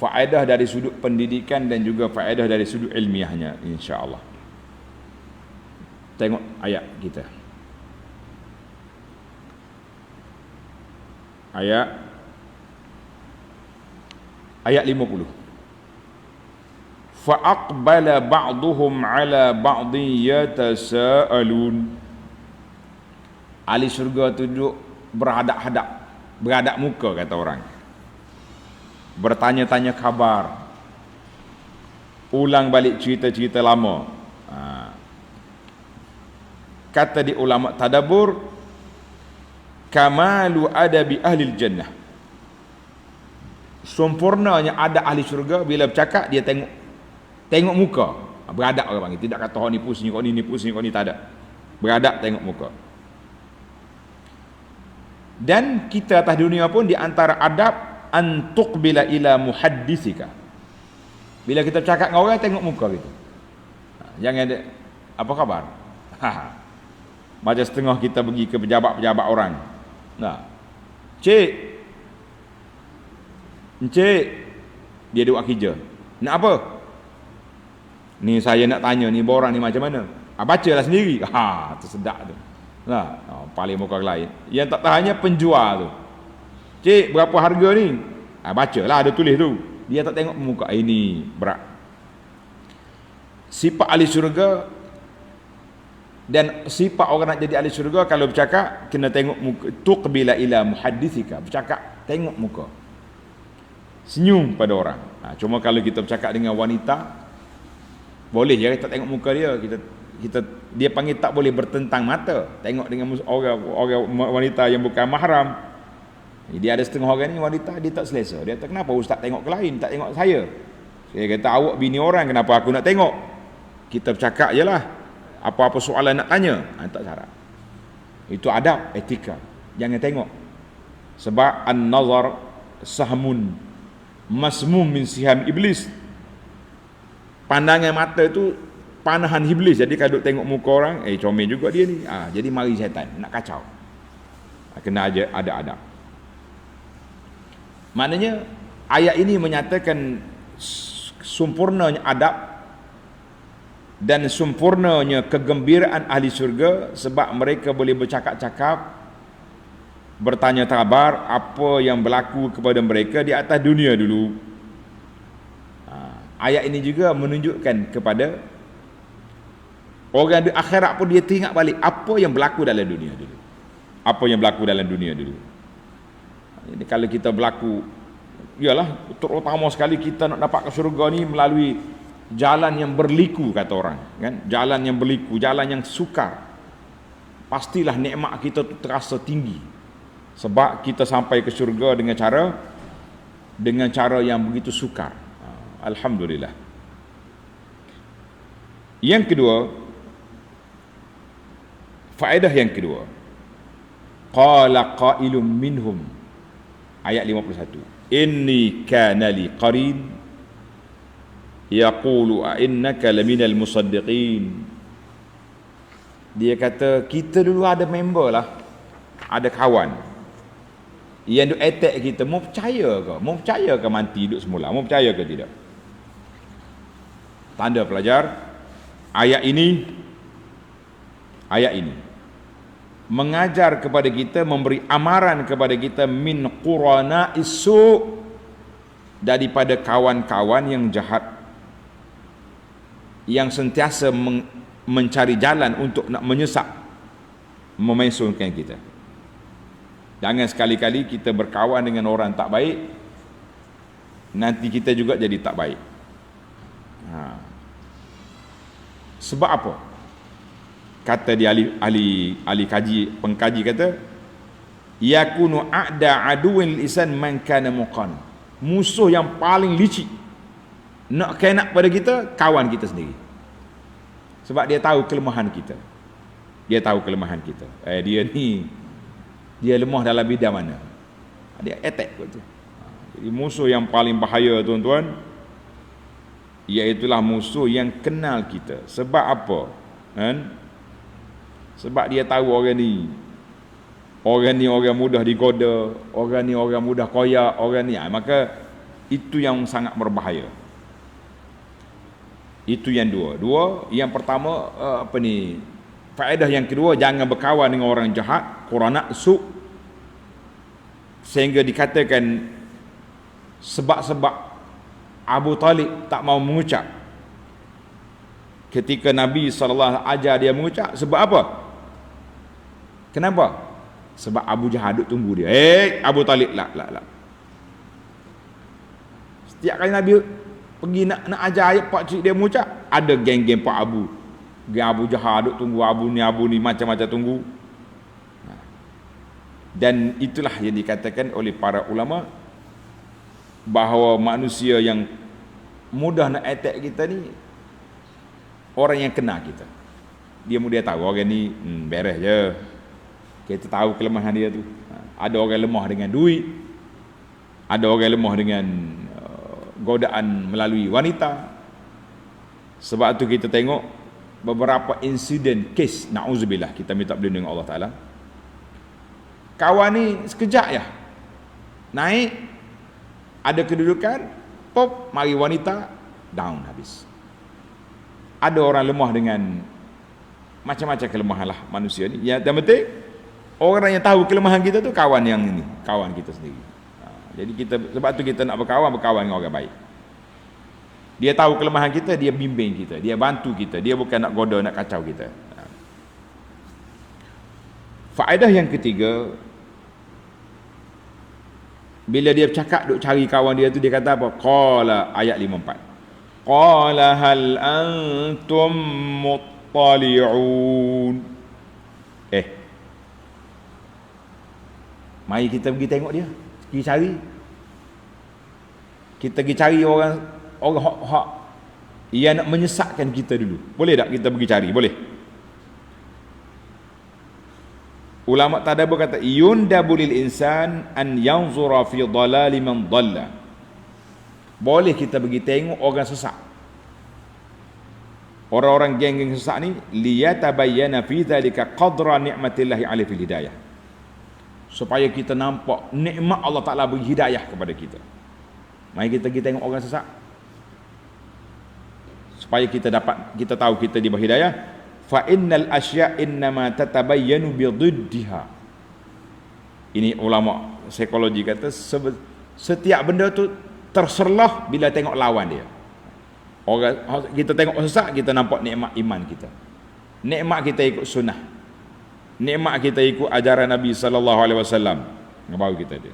faedah dari sudut pendidikan dan juga faedah dari sudut ilmiahnya, insya-Allah. Tengok ayat kita. Ayat 50. Fa aqbala ba'duhum 'ala ba'din yatasaalun. Ahli syurga tu duduk berhadap muka, kata orang. Bertanya-tanya khabar. Ulang balik cerita-cerita lama. Kata di ulama tadabbur, kamalu adabi ahli jannah. Sempurnanya ada ahli syurga bila bercakap dia tengok muka, beradab orang panggil. Tidak kata ni pusing, kau ni pusing, kau ni tak ada. Beradab tengok muka. Dan kita atas dunia pun di antara adab antuqbila ila muhaddisika. Bila kita bercakap dengan orang, tengok muka gitu. Jangan ada apa khabar. Macam setengah kita pergi ke pejabat-pejabat orang. Cik, encik, dia duduk kerja. Nak apa? Ni saya nak tanya ni borang ni macam mana? Bacalah sendiri. Tu sedap tu. Paling muka lain. Yang tak tahannya penjual tu. Cik, berapa harga ni? Bacalah, ada tulis tu. Dia tak tengok muka. Ini berat. Sifat ahli syurga dan sifat orang nak jadi ahli syurga, kalau bercakap kena tengok muka. Tuqbila ila muhaddisika. Bercakap tengok muka. Senyum pada orang. Cuma kalau kita bercakap dengan wanita, boleh je kita tengok muka dia. Dia panggil tak boleh bertentang mata. Tengok dengan orang wanita yang bukan mahram. Dia ada setengah orang ni wanita, dia tak selesa. Dia kata, kenapa ustaz tengok ke lain, tak tengok saya? Saya kata, awak bini orang, kenapa aku nak tengok? Kita bercakap je lah. Apa-apa soalan nak tanya, tak syarat. Itu adab, etika. Jangan tengok. Sebab an-nazar sahmun masmum min siham iblis. Pandangan mata tu panahan iblis. Jadi kalau tengok muka orang, comel juga dia ni. Jadi mari syaitan nak kacau. Kena aja ada adab. Maknanya ayat ini menyatakan sempurnanya adab dan sempurnanya kegembiraan ahli syurga, sebab mereka boleh bercakap-cakap, bertanya khabar apa yang berlaku kepada mereka di atas dunia dulu. Ayat ini juga menunjukkan kepada orang di akhirat pun dia teringat balik apa yang berlaku dalam dunia dulu. Apa yang berlaku dalam dunia dulu. Jadi kalau kita berlaku, ialah terutama sekali kita nak dapat ke syurga ni melalui jalan yang berliku, kata orang, kan? Jalan yang berliku, jalan yang sukar. Pastilah nikmat kita tu terasa tinggi. Sebab kita sampai ke syurga dengan cara yang begitu sukar. Alhamdulillah. Yang kedua, faedah yang kedua. Qala qailum minhum, ayat 51. Inni kana li qarin yaqulu a innaka laminal musaddiqin. Dia kata, kita dulu ada member lah, ada kawan yang duk attack kita. Mau percaya ke mati duduk semula? Mau percaya ke tidak? Tanda pelajar, ayat ini mengajar kepada kita, memberi amaran kepada kita min qurana isu, daripada kawan-kawan yang jahat, yang sentiasa mencari jalan untuk nak menyesak, memesongkan kita. Jangan sekali-kali kita berkawan dengan orang tak baik, nanti kita juga jadi tak baik. Sebab apa? Kata dia ahli kaji, pengkaji kata, yakunu a'da aduwin lisan man kana muqan. Musuh yang paling licik nak kena pada kita, kawan kita sendiri. Sebab dia tahu kelemahan kita. Dia lemah dalam bidang mana, dia attack tu. Jadi musuh yang paling bahaya, tuan-tuan, iaitulah musuh yang kenal kita. Sebab apa? Sebab dia tahu orang ni orang mudah digoda, orang ni orang mudah koyak, orang ni. Maka Itu yang sangat berbahaya. Itu yang dua. Yang pertama faedah yang kedua, jangan berkawan dengan orang jahat, qurana su, sehingga dikatakan sebab Abu Talib tak mau mengucap ketika Nabi SAW ajar dia mengucap. Sebab apa? Kenapa? Sebab Abu Jahal duk tunggu dia. Abu Talib lah. Setiap kali Nabi pergi nak ajar ayat pak cik dia mengucap, ada geng-geng pak Abu. Geng Abu Jahal duk tunggu Abu ni macam-macam tunggu. Dan itulah yang dikatakan oleh para ulama bahawa manusia yang mudah nak attack kita ni orang yang kenal kita. Dia mudah tahu orang ni beres je. Kita tahu kelemahan dia tu. Ada orang lemah dengan duit. Ada orang lemah dengan godaan melalui wanita. Sebab tu kita tengok beberapa insiden kes, na'udzubillah, kita minta berlindung dengan Allah Ta'ala. Kawan ni sekejap ya naik, ada kedudukan, pop, mari wanita, down habis. Ada orang lemah dengan macam-macam kelemahan lah manusia ni. Yang penting orang yang tahu kelemahan kita tu kawan yang ini, kawan kita sendiri. Jadi kita, sebab tu kita nak berkawan dengan orang baik. Dia tahu kelemahan kita, dia bimbing kita, dia bantu kita, dia bukan nak goda, nak kacau kita. Faedah yang ketiga, bila dia bercakap duk cari kawan dia tu, dia kata apa? Qala, ayat 54. Qala hal antum muttali'un. Mari kita pergi tengok dia, pergi cari. Kita pergi cari orang hak yang nak menyesatkan kita dulu. Boleh tak kita pergi cari? Boleh. Ulama tadabbur kata yundabu lil insan an yanzura fi dhalali man dhalla. Boleh kita pergi tengok orang sesat. Orang-orang geng-geng sesat ni liyatabayyana fi dhalika qadra ni'matillahi 'alaihi fil hidayah. Supaya kita nampak nikmat Allah Ta'ala beri hidayah kepada kita. Mari kita pergi tengok orang sesat, supaya kita tahu kita diberi hidayah. Fa innal asya' innama tatabayyanu bi dhiddiha. Ini ulama psikologi kata setiap benda tu terserlah bila tengok lawan dia. Orang kita tengok sesat, kita nampak nikmat iman kita. Nikmat kita ikut sunnah. Nikmat kita ikut ajaran Nabi sallallahu alaihi wasallam. Baru kita dia.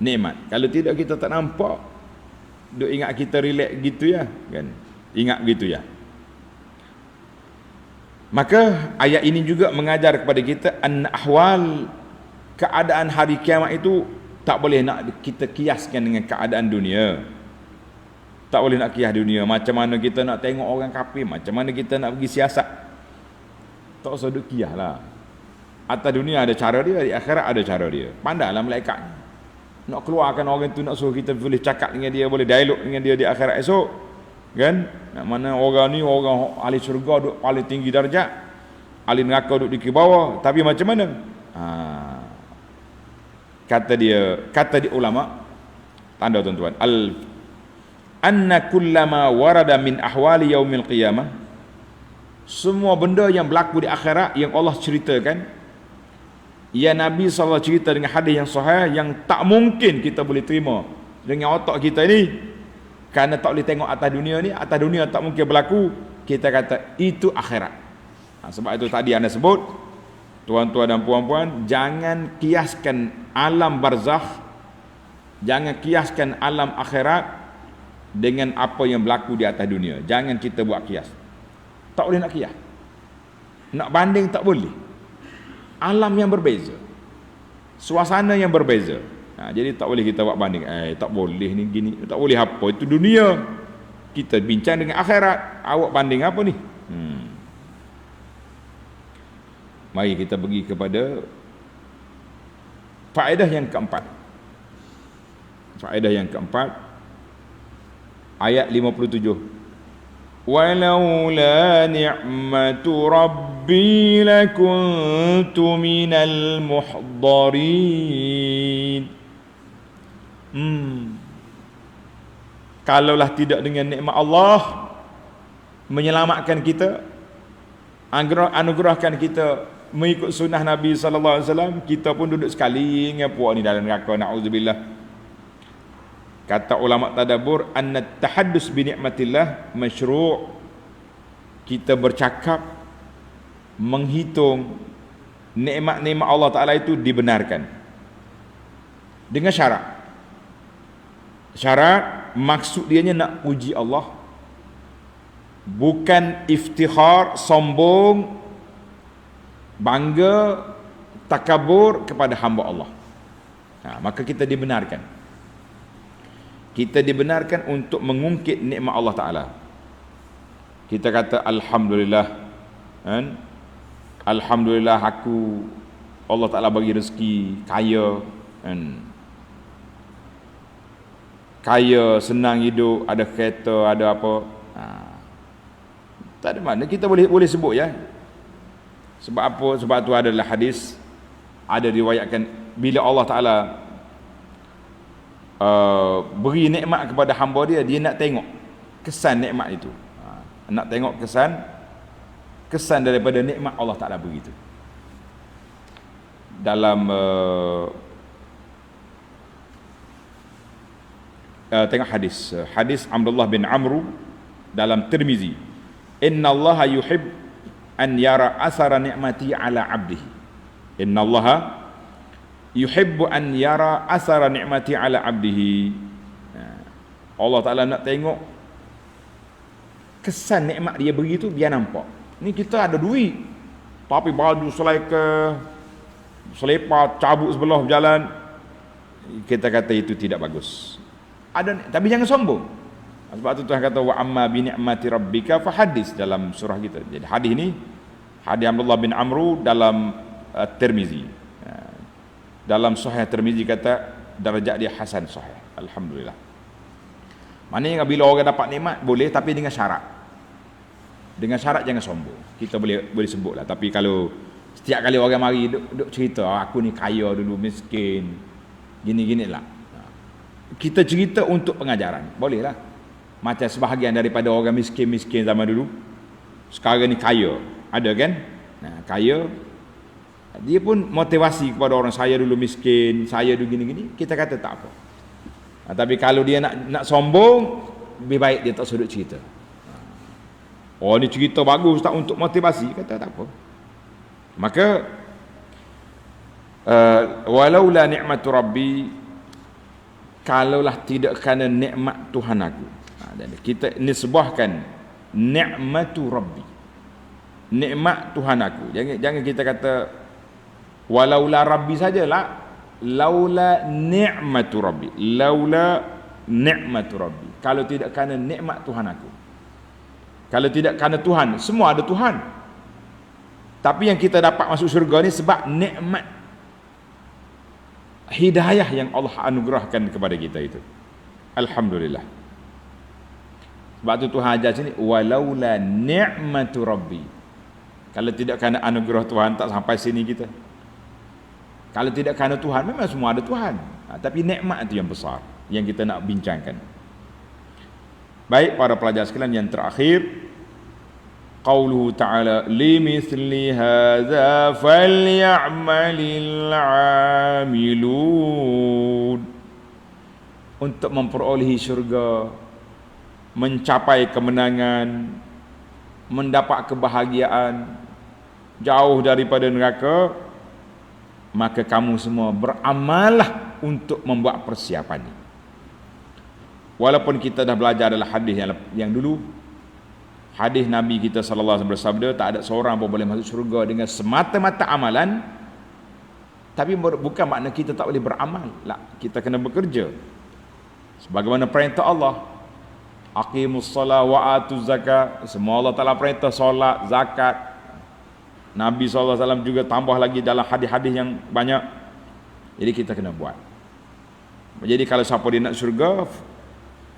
Nikmat. Kalau tidak kita tak nampak. Duk ingat kita relax gitu ya, kan? Ingat gitu ya. Maka ayat ini juga mengajar kepada kita ahwal keadaan hari kiamat itu tak boleh nak kita kiaskan dengan keadaan dunia. Tak boleh nak kias dunia. Macam mana kita nak tengok orang kafir, macam mana kita nak pergi siasat. Tak usah duk kias lah. Atas dunia ada cara dia, di akhirat ada cara dia. Pandailah malaikat. Nak keluarkan orang tu, nak suruh kita boleh cakap dengan dia, boleh dialog dengan dia di akhirat esok. Kan? Nak mana orang ni orang ahli syurga duk paling tinggi darjat, ahli neraka duk di bawah, tapi macam mana? Kata di ulama, tanda tuan-tuan, anna kullama warada min ahwali yaumil qiyamah, semua benda yang berlaku di akhirat yang Allah ceritakan, yang Nabi SAW cerita dengan hadis yang sahih, yang tak mungkin kita boleh terima dengan otak kita ni, kerana tak boleh tengok atas dunia ni, atas dunia tak mungkin berlaku, kita kata itu akhirat. Sebab itu tadi anda sebut, tuan-tuan dan puan-puan, jangan kiaskan alam barzakh, jangan kiaskan alam akhirat dengan apa yang berlaku di atas dunia. Jangan kita buat kias. Tak boleh nak kias. Nak banding tak boleh. Alam yang berbeza, suasana yang berbeza. Jadi tak boleh kita buat banding. Tak boleh ni gini, tak boleh apa. Itu dunia. Kita bincang dengan akhirat. Awak banding apa ni? Mari kita pergi kepada faedah yang keempat. Faedah yang keempat, ayat 57. Walaula ni'matu rabbi lakuntu minal muhdarin. Kalaulah tidak dengan nikmat Allah menyelamatkan kita, anugerahkan kita mengikut sunnah Nabi sallallahu alaihi wasallam, kita pun duduk sekali dengan puak ni dalam neraka, naudzubillah. Kata ulama tadabbur, anna tahaddus bi nikmatillah masyru'. Kita bercakap menghitung nikmat-nikmat Allah Taala itu dibenarkan dengan syarat. Syarat maksud dianya nak puji Allah, bukan iftikhar, sombong, bangga, takabur kepada hamba Allah. Maka kita dibenarkan. Kita dibenarkan untuk mengungkit nikmat Allah Taala. Kita kata alhamdulillah, kan? Alhamdulillah aku Allah Taala bagi rezeki kaya, kan? Kaya, senang hidup, ada kereta, ada apa. Tak ada mana kita boleh sebut ya. Sebab apa? Sebab tu adalah hadis, ada riwayatkan bila Allah Taala beri nikmat kepada hamba dia, dia nak tengok kesan nikmat itu. Nak tengok kesan daripada nikmat Allah Taala beri itu. Dalam tengok hadis Abdullah bin Amr dalam Tirmizi, innallaha yuhib an yara athara ni'mati ala 'abdihi. Innallaha yuhibbu an yara athara ni'mati ala 'abdihi. Allah Taala nak tengok kesan nikmat dia beri tu, biar nampak. Ni kita ada duit, tapi baju selipar cabut sebelah berjalan, kita kata itu tidak bagus. Ada, tapi jangan sombong. Sebab tu Tuhan kata wa amma bi ni'mati rabbika fahaddits dalam surah kita. Jadi hadis ni hadis Abdullah bin Amr dalam Tirmizi. Dalam Sahih Tirmizi kata darjat dia hasan sahih. Alhamdulillah. Maknanya bila orang dapat nikmat boleh, tapi dengan syarat. Dengan syarat jangan sombong. Kita boleh sebutlah, tapi kalau setiap kali orang mari duk cerita aku ni kaya dulu, miskin, gini-gini lah. Kita cerita untuk pengajaran, boleh lah. Macam sebahagian daripada orang miskin zaman dulu, sekarang ni kaya, ada kan? Kaya, dia pun motivasi kepada orang, saya dulu miskin, saya dulu gini-gini. Kita kata tak apa. Tapi kalau dia nak sombong, lebih baik dia tak sudut cerita. Oh ni cerita bagus tak untuk motivasi, kata tak apa. Maka walaula ni'matu rabbi, kalaulah tidak kerana nikmat Tuhan aku. Kita nisbahkan ni'matu rabbi, nikmat Tuhan aku. Jangan kita kata walaula rabbi sajalah, laula ni'matu rabbi, laula ni'matu rabbi. Kalau tidak kerana nikmat Tuhan aku, kalau tidak kerana Tuhan, semua ada Tuhan, tapi yang kita dapat masuk syurga ni sebab nikmat hidayah yang Allah anugerahkan kepada kita itu. Alhamdulillah. Sebab tu Tuhan ajar sini walaula ni'matu rabbi. Kalau tidak kerana anugerah Tuhan, tak sampai sini kita. Kalau tidak kerana Tuhan, memang semua ada Tuhan, tapi nikmat itu yang besar yang kita nak bincangkan. Baik para pelajar sekalian, yang terakhir qauluhu ta'ala limithli hadza falyamalil 'amilun. Untuk memperolehi syurga, mencapai kemenangan, mendapat kebahagiaan, jauh daripada neraka, maka kamu semua beramallah untuk membuat persiapan ini. Walaupun kita dah belajar adalah hadis yang dulu, hadis Nabi kita sallallahu alaihi wasallam bersabda, tak ada seorang pun boleh masuk syurga dengan semata-mata amalan. Tapi bukan makna kita tak boleh beramal lah, kita kena bekerja sebagaimana perintah Allah, aqimus solah wa atuz zakat. Semua Allah Taala perintah solat, zakat. Nabi sallallahu alaihi wasallam juga tambah lagi dalam hadis-hadis yang banyak. Jadi kita kena buat. Jadi kalau siapa dia nak syurga,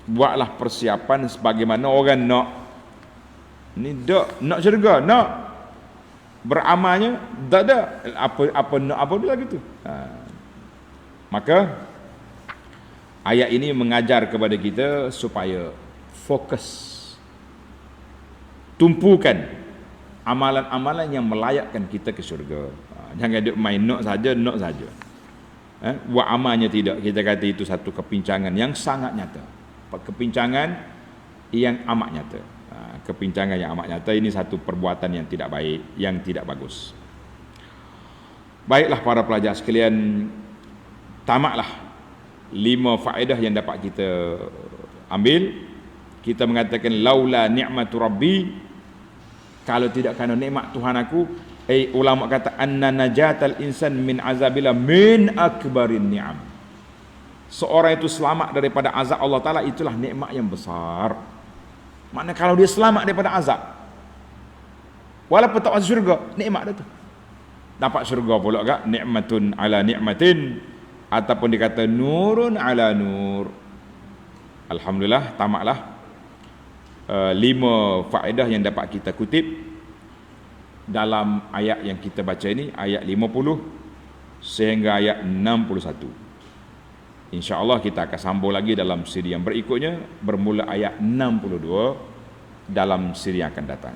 buatlah persiapan sebagaimana orang nak ni, nak syurga, nak beramalnya tak ada apa nak apa dia gitu. Maka Ayat ini mengajar kepada kita supaya fokus, tumpukan amalan-amalan yang melayakkan kita ke syurga. Jangan duk main nak saja. Buat amalnya tidak. Kita kata itu satu kepincangan yang sangat nyata. Kepincangan yang amat nyata. Kepincangan yang amat nyata ini satu perbuatan yang tidak baik, yang tidak bagus. Baiklah para pelajar sekalian, tamatlah 5 faedah yang dapat kita ambil. Kita mengatakan laula ni'matu rabbi, kalau tidak kerana nikmat Tuhan aku, ulama kata anna najatal insan min azabillah min akbarin ni'am. Seorang itu selamat daripada azab Allah Taala, itulah nikmat yang besar. Maknanya kalau dia selamat daripada azab, walaupun tak masuk syurga, nikmat dah tu. Dapat syurga pula gak, nikmatun ala nikmatin, ataupun dikata nurun ala nur. Alhamdulillah, tamatlah 5 faedah yang dapat kita kutip dalam ayat yang kita baca ini, ayat 50 sehingga ayat 61. InsyaAllah kita akan sambung lagi dalam siri yang berikutnya, bermula ayat 62 dalam siri yang akan datang.